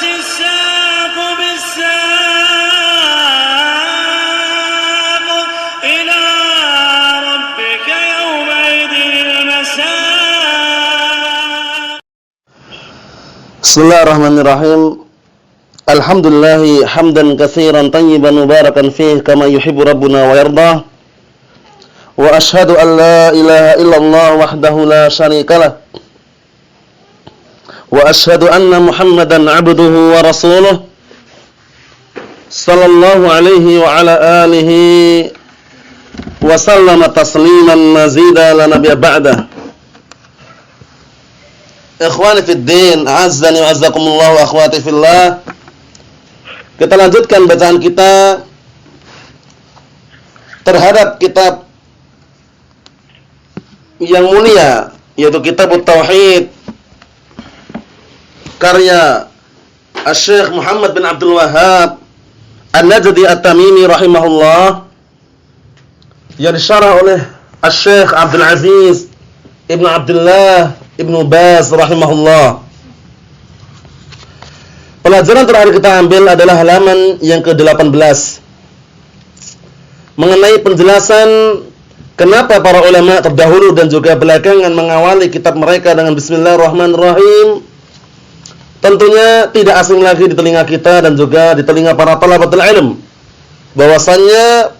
الساق بالساق إلى ربك يومئذ المساق. بسم الله الرحمن الرحيم. الحمد لله حمدا كثيرا طيبا مباركا فيه كما يحب ربنا ويرضى. وأشهد أن لا إله إلا الله وحده لا شريك له. وأشهد أن محمدا عبده ورسوله صلى الله عليه وعلى آله وسلم تسليما مزيدا لا نبي بعده. Ikhwani fid din, azzani wa azzakumullah wa akhwati fillah. Kita lanjutkan bacaan kita terhadap kitab yang mulia, yaitu kitab Tauhid karya Syekh Muhammad bin Abdul Wahhab An-Najdi At-Tamimi rahimahullah, yang disyarah oleh Syekh Abdul Aziz Ibnu Abdullah Ibnu Baz rahimahullah. Pelajaran terakhir kita ambil adalah halaman yang ke-18 mengenai penjelasan kenapa para ulama terdahulu dan juga belakangan mengawali kitab mereka dengan Bismillahirrahmanirrahim. Tentunya tidak asing lagi di telinga kita dan juga di telinga para thalabatul ilm bahwasannya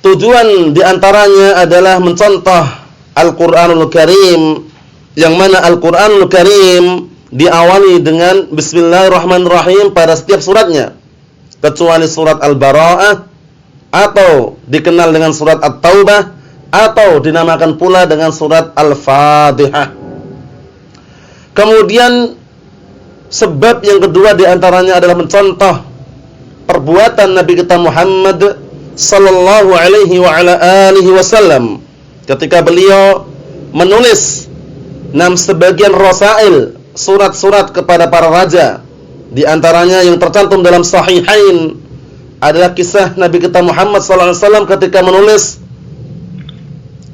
tujuan diantaranya adalah mencontoh Al-Quranul Karim, yang mana Al-Quranul Karim diawali dengan Bismillahirrahmanirrahim pada setiap suratnya, kecuali surat Al-Bara'ah, atau dikenal dengan surat At-Taubah, atau dinamakan pula dengan surat Al-Fatihah. Kemudian sebab yang kedua diantaranya adalah mencontoh perbuatan Nabi kita Muhammad sallallahu alaihi wa ala alihi wasallam ketika beliau menulis sebagian rasail, surat-surat kepada para raja. Di antaranya yang tercantum dalam Sahihain adalah kisah Nabi kita Muhammad sallallahu alaihi wasallam ketika menulis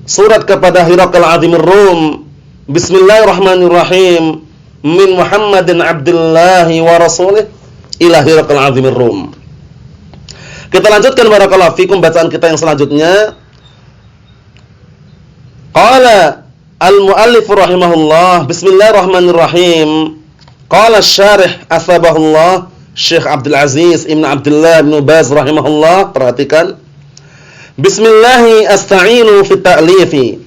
surat kepada Hiraqal Azimir Rum, Bismillahirrahmanirrahim, min Muhammadin Abdillahi wa Rasulih ila Hiraqal Azimir Rum. Kita lanjutkan barakallahu fikum bacaan kita yang selanjutnya. Qala al-muallif rahimahullah, Bismillahirrahmanirrahim. Qala asy-syarih asbahullah, Syekh Abdul Aziz Ibnu Abdullah Ibnu Baz rahimahullah. Perhatikan. Bismillahi asta'inu fit ta'lifi.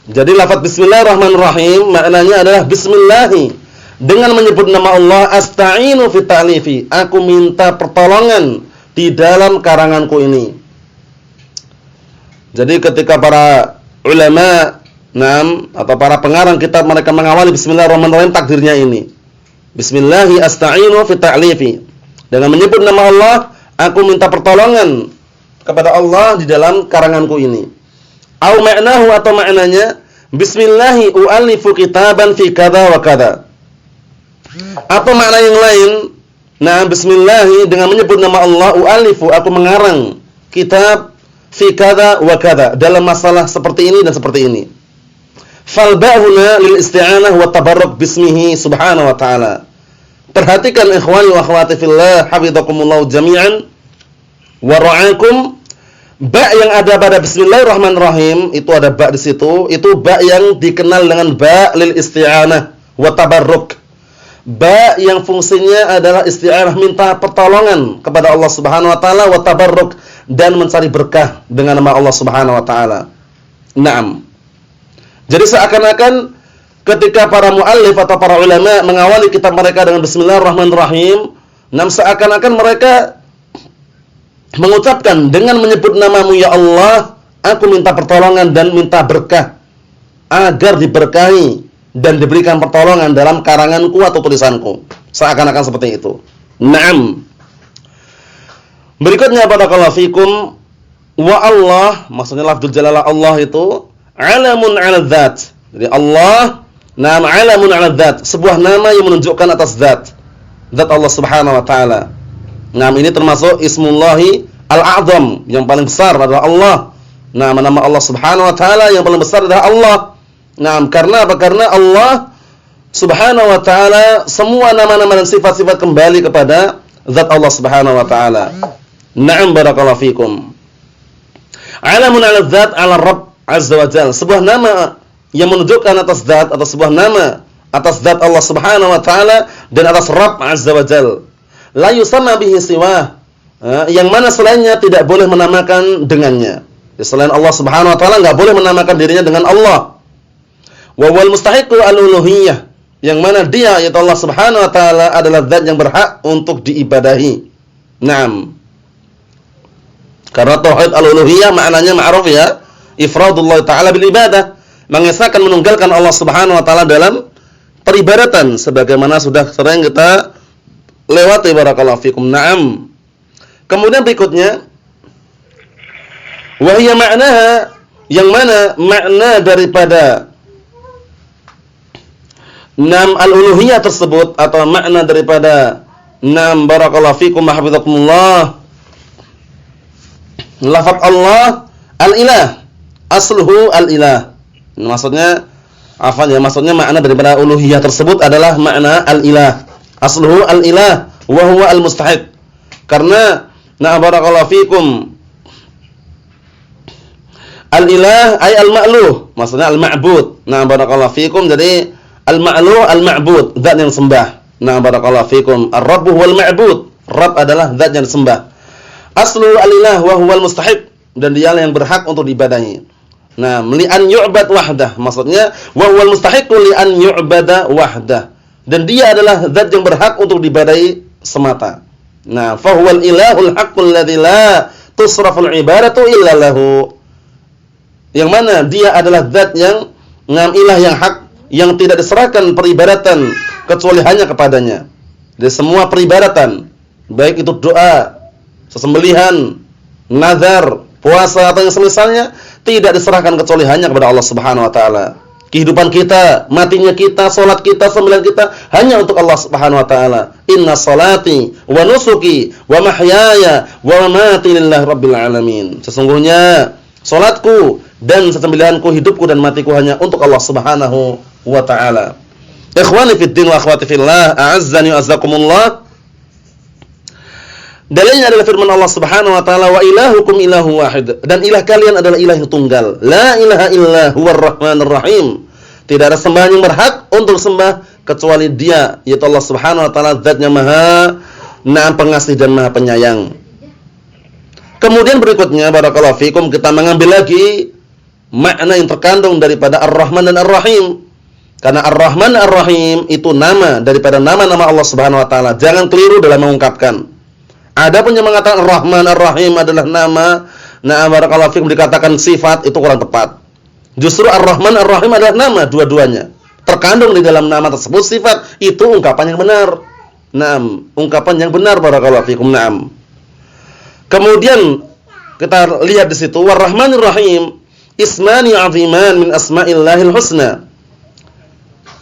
Jadi lafaz Bismillahirrahmanirrahim maknanya adalah Bismillahi, dengan menyebut nama Allah, asta'inu fit ta'lifi, aku minta pertolongan di dalam karanganku ini. Jadi ketika para ulama atau para pengarang kitab mereka mengawali Bismillahirrahmanirrahim, takdirnya ini Bismillahi asta'inu fi ta'lifi, dengan menyebut nama Allah aku minta pertolongan kepada Allah di dalam karanganku ini. Au ma'nahu, atau maknanya Bismillahi u'allifu kitaban fi kadza wa kadza, atau makna yang lain. Bismillahi dengan menyebut nama Allah, u'allifu aku mengarang kitab fi kadza wa kadza, dalam masalah seperti ini dan seperti ini. Fal ba'huna lil isti'anah wa tabarruk bismihi subhanahu wa ta'ala. Perhatikan ikhwani wa akhwati fillah, hafizakumullah jami'an wa ra'akum. Ba yang ada pada Bismillahirrahmanirrahim, itu ada ba di situ, itu ba yang dikenal dengan ba lil isti'anah wa tabarruk. Ba yang fungsinya adalah isti'anah, minta pertolongan kepada Allah Subhanahu wa taala, wa tabarruk, dan mencari berkah dengan nama Allah Subhanahu wa taala. Naam. Jadi seakan-akan ketika para muallif atau para ulama mengawali kitab mereka dengan Bismillahirrahmanirrahim, seakan-akan mereka mengucapkan dengan menyebut namamu ya Allah, aku minta pertolongan dan minta berkah agar diberkahi dan diberikan pertolongan dalam karanganku atau tulisanku. Seakan-akan seperti itu. Naam. Berikutnya barakallahu fikum, wa Allah, maksudnya lafzul jalalah Allah itu alamun 'ala dzat. Jadi Allah alamun 'ala dzat, sebuah nama yang menunjukkan atas zat Allah Subhanahu wa taala. Ini termasuk Ismullahi Al-A'zam, yang paling besar adalah Allah. Nama-nama Allah Subhanahu wa taala yang paling besar adalah Allah. Karena apa? Karena Allah Subhanahu wa ta'ala, semua nama-nama dan sifat-sifat kembali kepada zat Allah Subhanahu wa ta'ala. Na'am barakallahu fikum. Alamun 'ala dzat 'ala Rabb azza wa jalla. Sebuah nama yang menunjukkan atas zat atau sebuah nama atas zat Allah Subhanahu wa ta'ala dan atas Rabb azza wa jalla. La yusamma bihi siwah. Yang mana selainnya tidak boleh menamakan dengannya. Selain Allah Subhanahu wa ta'ala enggak boleh menamakan dirinya dengan Allah. Wa wal mustahiqu al-uluhiyyah. Yang mana dia yaitu Allah Subhanahu wa ta'ala adalah zat yang berhak untuk diibadahi. Naam. Karena tauhid al-uluhiyah maknanya ma'ruf ya. Ifradullah ta'ala bil ibadah. Mengesahkan menunggalkan Allah Subhanahu wa ta'ala dalam peribadatan sebagaimana sudah sering kita lewati barakallahu fikum. Naam. Kemudian berikutnya wa hiya ma'naha, yang mana makna daripada nam al-uluhiyah tersebut atau makna daripada nam barakallahu fikum hafizakumullah, lafaz Allah al-ilah, asluhu al-ilah. Maksudnya apa ya? Maksudnya makna daripada uluhiyah tersebut adalah makna al-ilah. Asluhu al-ilah wa huwa al-mustahiq. Karena na barakallahu fikum al-ilah ay al-ma'luh, maksudnya al-ma'bud. Na barakallahu fikum, jadi al-ma'luh al-ma'bud, zat yang sembah. Na barakallahu fikum, ar-rabb huwal ma'bud. Rabb adalah zat yang disembah. Aslu al-ilah wa huwal mustahiq, dan dia yang berhak untuk diibadahi. Nah, li an yu'bad wahdah, maksudnya wa huwal mustahiqu li an yu'bada wahdah, dan dia adalah zat yang berhak untuk diibadahi semata. Nah, fa huwal ilahul haqqul ladzi la tusraful ibadatu illa lahu. Yang mana dia adalah zat yang ilah yang hak, yang tidak diserahkan peribadatan kecuali hanya kepadanya. Dari semua peribadatan, baik itu doa, sesembelihan, nazar, puasa atau yang semisalnya, tidak diserahkan kecuali hanya kepada Allah Subhanahu wa ta'ala. Kehidupan kita, matinya kita, salat kita, sembelihan kita hanya untuk Allah Subhanahu wa ta'ala. Inna salati wa nusuki wa mahyaya wa mamati lillahi rabbil alamin. Sesungguhnya salatku dan sesembelihanku, hidupku dan matiku hanya untuk Allah Subhanahu wa ta'ala. Ikhwani fid din wa akhwati fillah, a'azzani wa azzakumullah. Dalilnya adalah firman Allah Subhanahu wa ta'ala, wa ilahukum ilahu wahid, dan ilah kalian adalah ilah yang tunggal. La ilaha illa huwar rahmanir rahim. Tidak ada sembahan yang berhak untuk sembah kecuali Dia, yaitu Allah Subhanahu wa ta'ala, zatnya Maha Pengasih dan Maha Penyayang. Kemudian berikutnya barakallahu fikum, kita mengambil lagi makna yang terkandung daripada Ar-Rahman dan Ar-Rahim. Karena Ar-Rahman Ar-Rahim itu nama daripada nama-nama Allah Subhanahu wa ta'ala. Jangan keliru dalam mengungkapkan. Adapun yang mengatakan Ar-Rahman Ar-Rahim adalah nama, barakallahu fikum, dikatakan sifat, itu kurang tepat. Justru Ar-Rahman Ar-Rahim adalah nama, dua-duanya. Terkandung di dalam nama tersebut sifat, itu ungkapan yang benar. Naam, ungkapan yang benar barakallahu fikum. Naam. Kemudian kita lihat di situ, Ar-Rahmanir Rahim ismani 'aziman min asma'illahil husna.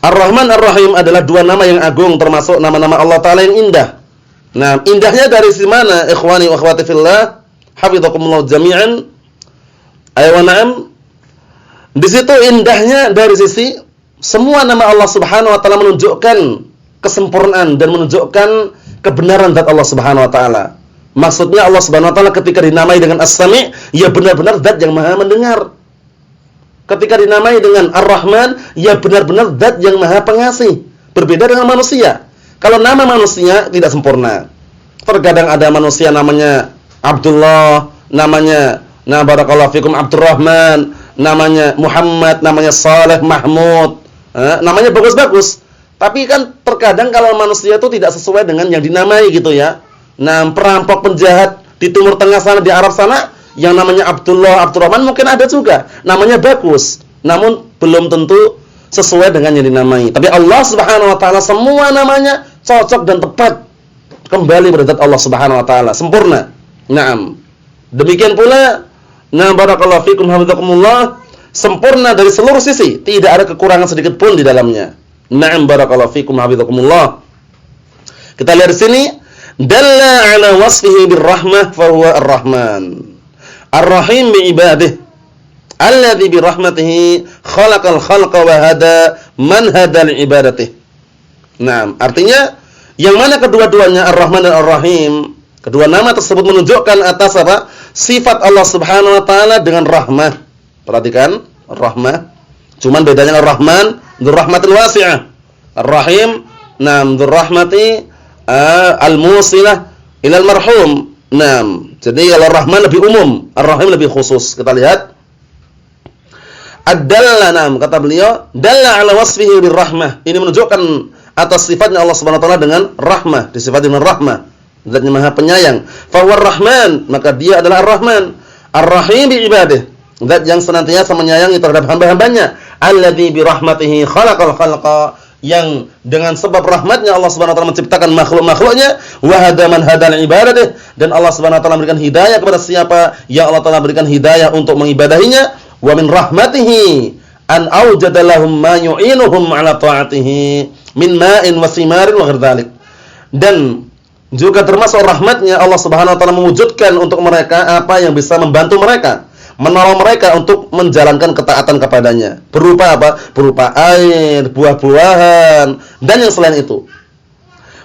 Ar-Rahman Ar-Rahim adalah dua nama yang agung, termasuk nama-nama Allah Ta'ala yang indah. Nah, indahnya dari si mana? Ikhwani wa akhwati fillah, hafizakumullah jami'an. Ayo na'am. Di situ indahnya dari sisi semua nama Allah Subhanahu wa ta'ala menunjukkan kesempurnaan dan menunjukkan kebenaran zat Allah Subhanahu wa ta'ala. Maksudnya Allah Subhanahu wa ta'ala ketika dinamai dengan As-Sami', ya benar-benar zat yang Maha mendengar. Ketika dinamai dengan Ar-Rahman, ya benar-benar zat yang Maha Pengasih. Berbeda dengan manusia. Kalau nama manusia tidak sempurna. Terkadang ada manusia namanya Abdullah, namanya barakallahu fikum Abdurrahman, namanya Muhammad, namanya Saleh, Mahmud, namanya bagus-bagus. Tapi kan terkadang kalau manusia itu tidak sesuai dengan yang dinamai gitu ya. Nah, perampok, penjahat di Timur Tengah sana, di Arab sana, yang namanya Abdullah, Abdurrahman mungkin ada juga. Namanya bagus, namun belum tentu sesuai dengan yang dinamai. Tapi Allah Subhanahu wa ta'ala semua namanya cocok dan tepat kembali pada zat Allah Subhanahu wa ta'ala, sempurna. Naam. Demikian pula barakallahu fikum hafizakumullah, sempurna dari seluruh sisi, tidak ada kekurangan sedikit pun di dalamnya. Naam barakallahu fikum hafizakumullah. Kita lihat di sini, dalla ala wasfihi birrahmah fa huwa ar-Rahman. Ar-Rahim bi ibadihi alladzi bi rahmatihi khalaqal khalqa wa hada man hada li ibadatihi. Nah, artinya yang mana kedua-duanya Ar-Rahman dan Ar-Rahim, kedua nama tersebut menunjukkan atas apa? Sifat Allah Subhanahu wa taala dengan rahmah. Perhatikan, rahmah. Cuman bedanya Ar-Rahman dzur rahmatil wasi'ah. Ar-Rahim nam dzur rahmati al-musilah ilal marhum. Nam. Jadi kalau Rahman lebih umum, Ar-Rahim lebih khusus. Kita lihat ad-dalla, nam, kata beliau, dalla ala wasfihi birrahmah. Ini menunjukkan atas sifatnya Allah Subhanahu wa taala dengan rahmah, disifati dengan rahmah. Zatnya Maha Penyayang. Fa huwa Ar-Rahman, maka dia adalah Ar-Rahman. Ar-Rahim bi ibadihi, zat yang senantiasa menyayangi terhadap hamba-hambanya. Alladzi bi rahmatihi khalaqal khalqa, yang dengan sebab rahmatnya Allah Subhanahu wa taala menciptakan makhluk-makhluknya. Wa hada man hadal ibadatihi, dan Allah Subhanahu wa taala memberikan hidayah kepada siapa yang Allah taala berikan hidayah untuk mengibadahinya. Wa min rahmatihi an awjada lahum ma yu'inuhum 'ala ta'atihi min ma'in wa simarin wa ghairi. Dan juga termasuk rahmatnya Allah Subhanahu wa taala mewujudkan untuk mereka apa yang bisa membantu mereka, menolong mereka untuk menjalankan ketaatan kepadanya. Berupa apa? Berupa air, buah-buahan, dan yang selain itu.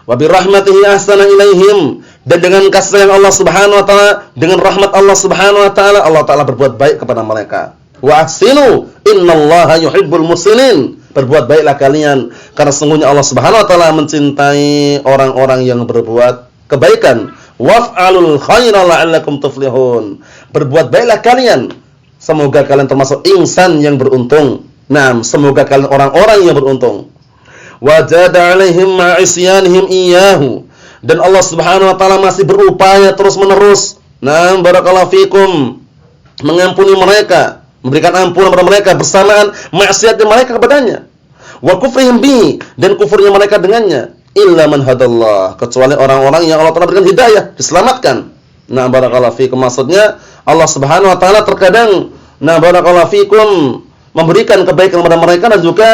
Wa bi rahmatihi ahsana ilaihim, dan dengan kasih sayang Allah Subhanahu wa taala, dengan rahmat Allah Subhanahu wa taala, Allah taala berbuat baik kepada mereka. Wa ahsinu innallaha yuhibbul muhsinin. Berbuat baiklah kalian, karena sesungguhnya Allah Subhanahu wa taala mencintai orang-orang yang berbuat kebaikan. Waf'alul khaira la'allakum tuflihun. Berbuat baiklah kalian, semoga kalian termasuk insan yang beruntung. Naam, semoga kalian orang-orang yang beruntung. Wajada 'alaihim ma'isyanihim iyyahu, dan Allah Subhanahu wa taala masih berupaya terus-menerus. Naam, barakallahu fikum, mengampuni mereka, memberikan ampunan kepada mereka bersamaan maksiatnya mereka kepadanya. Wa kufrihim bi, dan kufurnya mereka dengannya. Illa man hadallah, kecuali orang-orang yang Allah telah berikan hidayah, diselamatkan. Nah, barakallahu fikum, maksudnya Allah Subhanahu wa taala terkadang barakallahu fikum memberikan kebaikan kepada mereka dan juga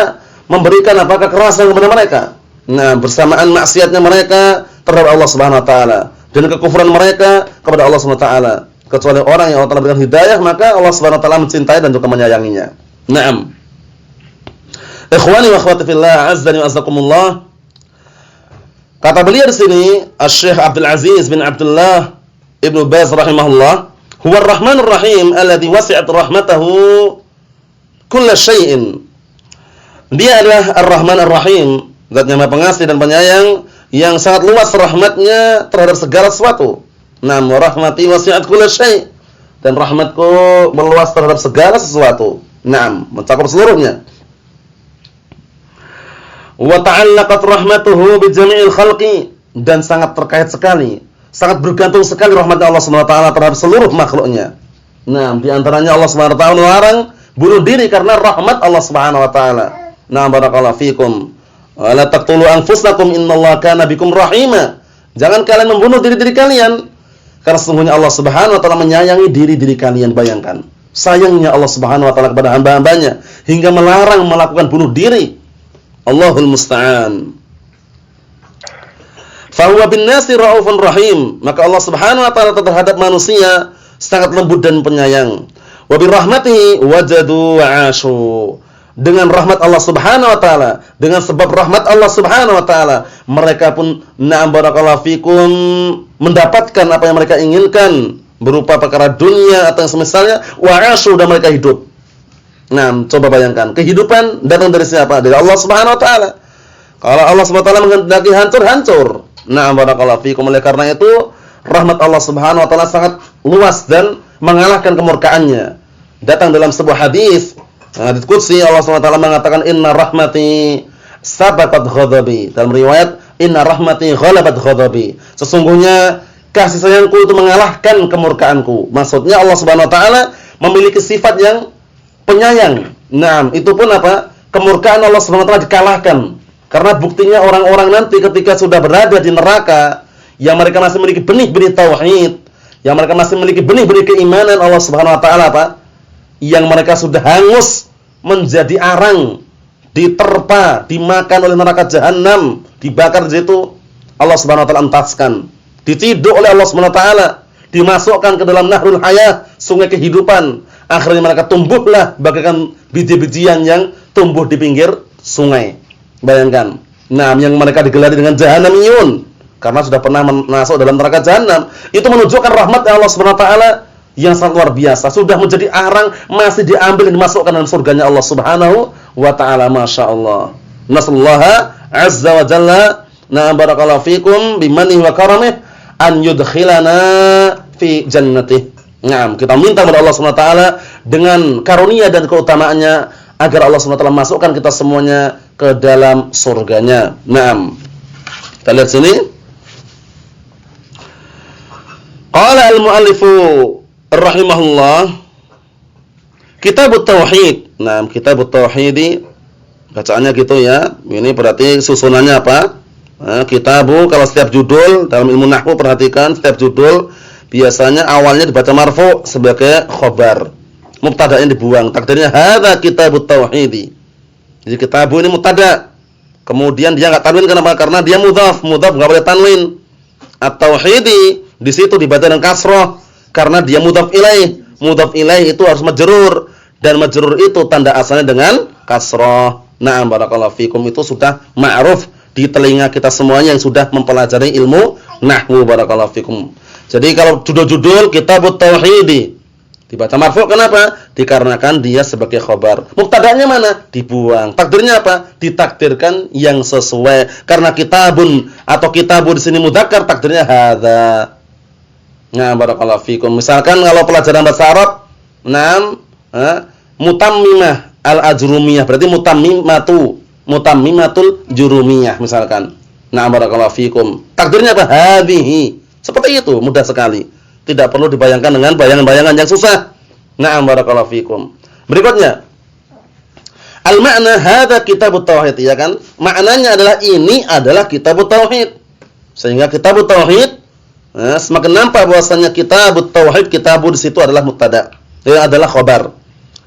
memberikan kekerasan kepada mereka. Nah, bersamaan maksiatnya mereka terhadap Allah Subhanahu wa taala dan kekufuran mereka kepada Allah Subhanahu wa taala. Kecuali orang yang Allah telah berikan hidayah, maka Allah Subhanahu wa taala mencintai dan juga menyayanginya. Naam. Ikhwani wa akhwati fillah, azzani wa azzakumullah. Kata beliau di sini, Asy-Syaikh Abdul Aziz bin Abdullah Ibnu Baz rahimahullah, huwa ar-Rahmanur Rahim alladzi wasi'at rahmatahu kull syai'in. Dia adalah Ar-Rahman Ar-Rahim, zat yang Maha Pengasih dan Penyayang, yang sangat luas rahmatnya terhadap segala sesuatu. Naam, wa rahmati wasi'at kull syai', dan rahmatku meluas terhadap segala sesuatu. Naam, mencakup seluruhnya. Wa ta'allaqat rahmatuhu bi jami'il khalqi, dan sangat terkait sekali, sangat bergantung sekali rahmatnya Allah Subhanahu wa taala terhadap seluruh makhluknya. Nah, di antaranya Allah Subhanahu wa taala melarang bunuh diri karena rahmat Allah Subhanahu wa taala. Nah, barakallahu fikum. Wa la taqtulu anfusakum innallaha kana bikum rahima. Jangan kalian membunuh diri-diri kalian, karena sesungguhnya Allah Subhanahu wa taala menyayangi diri-diri kalian. Bayangkan sayangnya Allah Subhanahu wa taala kepada hamba-hambanya hingga melarang melakukan bunuh diri. Allahul musta'an. Fa huwa bin nasi raufun rahim, maka Allah Subhanahu wa taala terhadap manusia sangat lembut dan penyayang. Wa bi rahmatihi wajadu wa 'ashu. Dengan rahmat Allah Subhanahu wa taala, dengan sebab rahmat Allah Subhanahu wa taala, mereka pun na'am barakallahu fikum mendapatkan apa yang mereka inginkan berupa perkara dunia atau yang semisalnya, wa 'ashu, dan mereka hidup. Nah, coba bayangkan, kehidupan datang dari siapa? Dari Allah Subhanahu wa taala. Kalau Allah Subhanahu wa taala menghendaki hancur. Nah, barakallahu fikum. Oleh karena itu, rahmat Allah Subhanahu wa taala sangat luas dan mengalahkan kemurkaannya. Datang dalam sebuah hadis, hadis qudsi, Allah Subhanahu wa taala mengatakan, "Inna rahmati sabaqat ghadabi." Dalam riwayat, "Inna rahmati ghalabat ghadabi." Sesungguhnya kasih sayangku itu mengalahkan kemurkaanku. Maksudnya Allah Subhanahu wa taala memiliki sifat yang penyayang. Nah, itu pun apa? Kemurkaan Allah Subhanahu wa taala dikalahkan. Karena buktinya orang-orang nanti ketika sudah berada di neraka, yang mereka masih memiliki benih-benih tauhid, yang mereka masih memiliki benih-benih keimanan Allah Subhanahu wa taala apa? Yang mereka sudah hangus menjadi arang, diterpa, dimakan oleh neraka jahanam, dibakar di situ, Allah Subhanahu wa taala entaskan. Diciduk oleh Allah Subhanahu wa taala, dimasukkan ke dalam nahrul hayah, sungai kehidupan. Akhirnya mereka tumbuhlah bagaikan biji-bijian yang tumbuh di pinggir sungai. Bayangkan. Nah, yang mereka digelari dengan Jahannamiyun karena sudah pernah masuk dalam neraka Jahannam. Itu menunjukkan rahmat Allah Subhanahu wa taala yang sangat luar biasa. Sudah menjadi arang, masih diambil dan dimasukkan dalam surganya Allah Subhanahu wa taala. Masyaallah. Nasallaha azza wa jalla, na barakallahu fikum bimanihi wa karamih an yudkhilana fi jannatih. Naam, kita minta kepada Allah Subhanahu wa taala dengan karunia dan keutamaannya agar Allah Subhanahu wa taala masukkan kita semuanya ke dalam surganya. Naam. Kita lihat sini. Qala al-muallifu rahimahullah, Kitabut Tauhid. Nah, Kitabut Tauhid bacaannya gitu ya. Ini berarti susunannya apa? Nah, kitabu, kalau setiap judul dalam ilmu nahwu perhatikan setiap judul biasanya awalnya dibaca marfu sebagai khabar. Mubtada'nya dibuang. Takdirnya hadza Kitabut Tauhid. Jadi kitabu ini mubtada. Kemudian dia enggak tanwin kenapa? Karena dia mudhaf. Mudhaf enggak boleh tanwin. At-tauhidi di situ dibaca dengan kasrah karena dia mudhaf ilaih. Mudhaf ilaih itu harus majrur dan majrur itu tanda asalnya dengan kasrah. Na'am barakallahu fikum, itu sudah ma'ruf di telinga kita semuanya yang sudah mempelajari ilmu nahwu. Barakallahu fikum. Jadi kalau judul-judul Kitabut Tauhid dibaca marfu kenapa? Dikarenakan dia sebagai khabar. Mubtada'nya mana? Dibuang. Takdirnya apa? Ditakdirkan yang sesuai. Karena kitabun atau kitabu di sini mudzakkar, takdirnya hadza. Nah, barakallahu fikum. Misalkan kalau pelajaran bahasa Arab, mutammimah al-ajrumiyah, berarti mutammimatul jurumiyah misalkan. Nah, barakallahu fikum. Takdirnya apa? Hadhihi. Seperti itu, mudah sekali. Tidak perlu dibayangkan dengan bayangan-bayangan yang susah. Nah, barakallahu fikum. Berikutnya, al-ma'na hadza Kitabut Tauhid, ya kan? Maknanya adalah ini adalah Kitabut Tauhid. Sehingga Kitabut Tauhid semakin nampak bahwasanya Kitabut Tauhid, kitabu di situ adalah mubtada. Dia adalah khabar.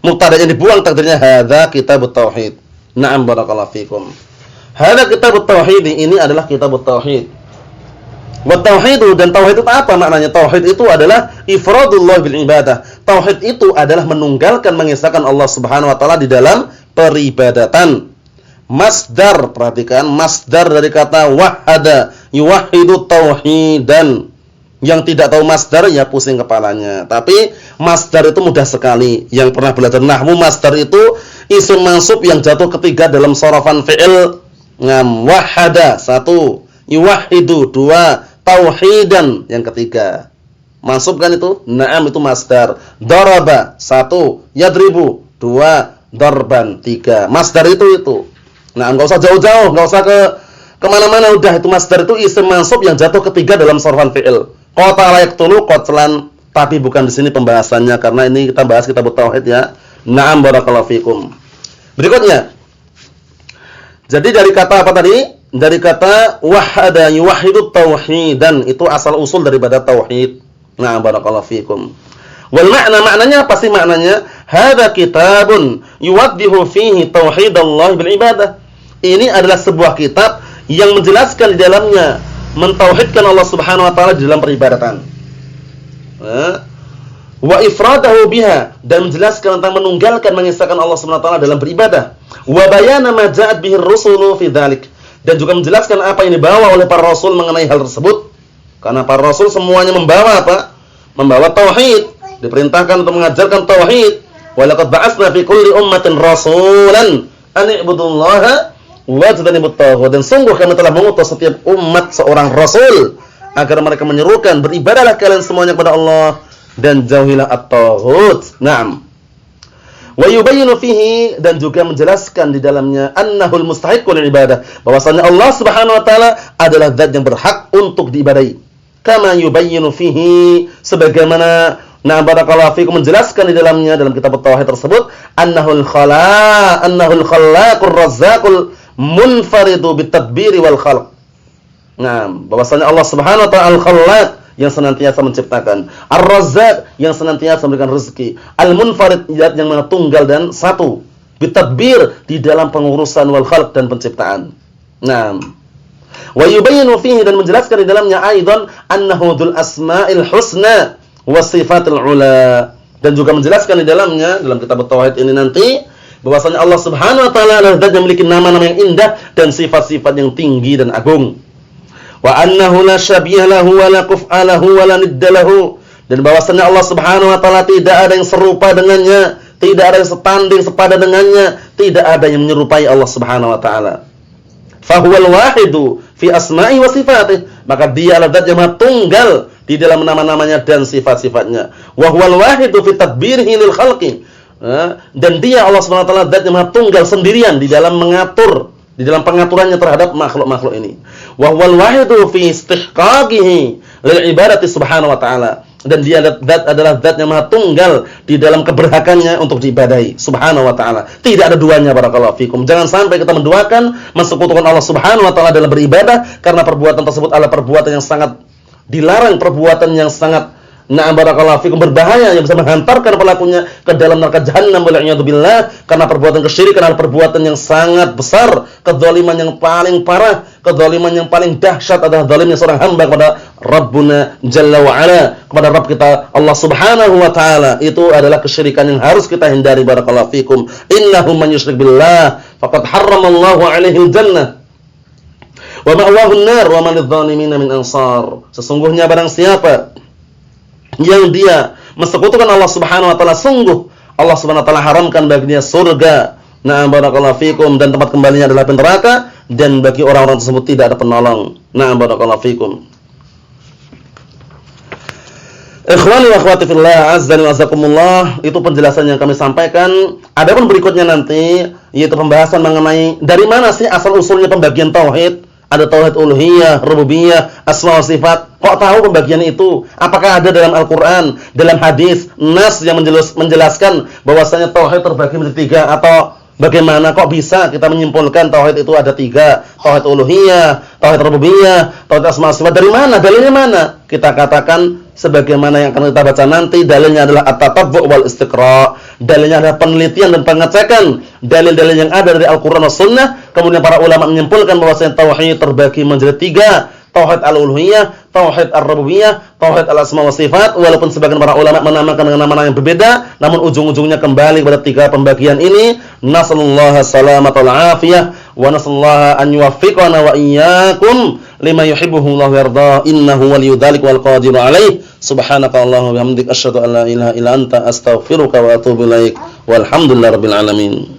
Mubtada yang dibuang takdirnya hadza Kitabut Tauhid. Na'am barakallahu fikum. Hadza Kitabut Tauhid, ini adalah Kitabut Tauhid. Wa tauhidu, dan tauhid itu apa maknanya? Tauhid itu adalah ifradullah bil ibadah. Tauhid itu adalah menunggalkan, mengesahkan Allah Subhanahu wa taala di dalam peribadatan. Masdar, perhatikan, masdar dari kata wahada, yuwahhidu tauhidan. Yang tidak tahu masdar ya pusing kepalanya. Tapi masdar itu mudah sekali. Yang pernah belajar nahwu, masdar itu isim mansub yang jatuh ketiga dalam sharafan fi'il. Wahada, satu, yuwahhidu, dua, tauhidan yang ketiga. Mansub kan itu? Naam, itu masdar. Daraba, satu, yadribu, dua, darban, tiga. Masdar itu. Nah, enggak usah jauh-jauh, enggak usah kemana-mana, udah itu masdar itu isim mansub yang jatuh ketiga dalam sharafan fi'il. Qatala yaqtulu qatlan, tapi bukan di sini pembahasannya karena ini kita bahas Kitabut Tauhid ya. Naam barakallahu fikum. Berikutnya. Jadi dari kata apa tadi? Dari kata wahada yuwahhidu tauhidan, itu asal usul daripada tauhid. Naam barakallahu fikum. Wal maknanya apa sih maknanya? Hadza kitabun yuwaddihu fihi tauhidallah bil ibadah. Ini adalah sebuah kitab yang menjelaskan di dalamnya mentauhidkan Allah Subhanahu wa taala di dalam peribadatan. Wa ifradahu biha, dan menjelaskan tentang menunggalkan, mengesahkan Allah Subhanahu wa taala dalam beribadah. Wa bayana ma ja'at bihi ar-rusulu fi dzalik, dan juga menjelaskan apa yang dibawa oleh para rasul mengenai hal tersebut. Karena para rasul semuanya membawa apa? Membawa tauhid, diperintahkan untuk mengajarkan tauhid. Wa laqad ba'atsna fi kulli ummatin rasulan an i'budullaha wajtanibut taghut, dan sungguh kami telah mengutus setiap umat seorang rasul agar mereka menyerukan beribadahlah kalian semuanya kepada Allah dan jauhilah at-taghut. Naam. Wa yubayyinu fihi, dan juga menjelaskan di dalamnya annahul mustahiqqu lil ibadah, bahwasanya Allah Subhanahu wa taala adalah zat yang berhak untuk diibadahi. Kama yubayyinu fihi, sebagaimana barakallahu fikum menjelaskan di dalamnya dalam kitab tauhid tersebut, annahul khallaqur razzaqul munfaridu bitadbiri wal khalq. Nah, bahwasanya Allah Subhanahu wa taala al-khallaq, yang senantiasa menciptakan, ar-razzaq, yang senantiasa memberikan rezeki, al-munfarid, yang maha tunggal dan satu, bitadbir, di dalam pengurusan, wal khalq, dan penciptaan. Nah, wa yubayyinu fihi, dan menjelaskan di dalamnya aidan annahu dzul asma'il husna was sifatul ula, dan juga menjelaskan di dalamnya dalam kitab tauhid ini nanti bahwasanya Allah Subhanahu wa taala adalah zat yang memiliki nama-nama yang indah dan sifat-sifat yang tinggi dan agung. Wa annahu la syabiha lahu wa la kufu'a lahu wa la nidda lahu, dan bahwasanya Allah Subhanahu wa taala tidak ada yang serupa dengannya, tidak ada yang setanding sepadan dengannya, tidak ada yang menyerupai Allah Subhanahu wa taala. Fa huwal wahidu fi asma'i wa sifatih, maka dia adalah zat yang maha tunggal di dalam nama-namanya dan sifat-sifatnya. Wa huwal wahidu fi tadbirihi lil khalqi, dan dia Allah Subhanahu wa taala zat yang maha tunggal sendirian di dalam mengatur, di dalam pengaturannya terhadap makhluk-makhluk ini. Wa huwal wahidu fi istihqaqihi lil ibadati subhanahu wa ta'ala, dan dia adalah zat yang maha tunggal di dalam keberhakannya untuk diibadahi subhanahu wa ta'ala. Tidak ada duanya, barakallahu fikum. Jangan sampai kita menduakan, mensekutukan Allah Subhanahu wa ta'ala dalam beribadah, karena perbuatan tersebut adalah perbuatan yang sangat dilarang, perbuatan yang sangat barakallahu fikum berbahaya, yang bisa menghantarkan pelakunya ke dalam neraka jahanam wal'iyadzubillah, karena perbuatan kesyirikan adalah perbuatan yang sangat besar, kezaliman yang paling parah, kezaliman yang paling dahsyat adalah zalimnya seorang hamba kepada Rabbuna Jalla wa Ala, kepada Rabb kita Allah Subhanahu wa taala. Itu adalah kesyirikan yang harus kita hindari, barakallahu fikum. Innahu man yusyrik billah faqad harramallahu 'alaihi al-jannah wa ma'wahu an-nar wa ma lidh-dhalimin min ansar. Sesungguhnya barang siapa yang dia mensekutukan Allah Subhanahu wa taala, sungguh Allah Subhanahu wa taala haramkan baginya surga. Na'am barakallahu fikum, dan tempat kembalinya adalah neraka, dan bagi orang-orang tersebut tidak ada penolong. Na'am barakallahu fikum. Ikhwani wa akhwati fillah, azza wa jazakumullah, itu penjelasan yang kami sampaikan. Adapun berikutnya nanti yaitu pembahasan mengenai dari mana sih asal usulnya pembagian tauhid. Ada tauhid uluhiyah, rububiyah, asma wa sifat. Kok tahu pembagian itu? Apakah ada dalam Al-Qur'an, dalam hadis, nas yang menjelaskan bahwasanya tauhid terbagi menjadi 3, atau bagaimana kok bisa kita menyimpulkan tauhid itu ada 3? Tauhid uluhiyah, tauhid rububiyah, tauhid asma wa sifat. Dari mana? Dalilnya mana? Kita katakan sebagaimana yang akan kita baca nanti, dalilnya adalah at-tatabbu' wal istiqra'. Dalilnya adalah penelitian dan pengecekan dalil-dalil yang ada dari Al-Qur'an dan Sunnah. Kemudian para ulama menyimpulkan bahwasanya tauhid terbagi menjadi 3. Tauhid al-uluhiyah, tauhid ar-rububiyah, tauhid al-asma wa sifat. Walaupun sebagian para ulama menamakan dengan nama-nama yang berbeda, namun ujung-ujungnya kembali kepada 3 pembagian ini. Nasallallahu salamata wal afiyah, wa nasallahu an yuwaffiqana wa iyyakum lima yuhibbuhu wa yarda, innahu waliyyu dzalika wal qadiru alaih. Subhanakallahumma wa bihamdika asyhadu an la ilaha illa anta astaghfiruka wa atubu ilaik. Walhamdulillahirabbil alamin.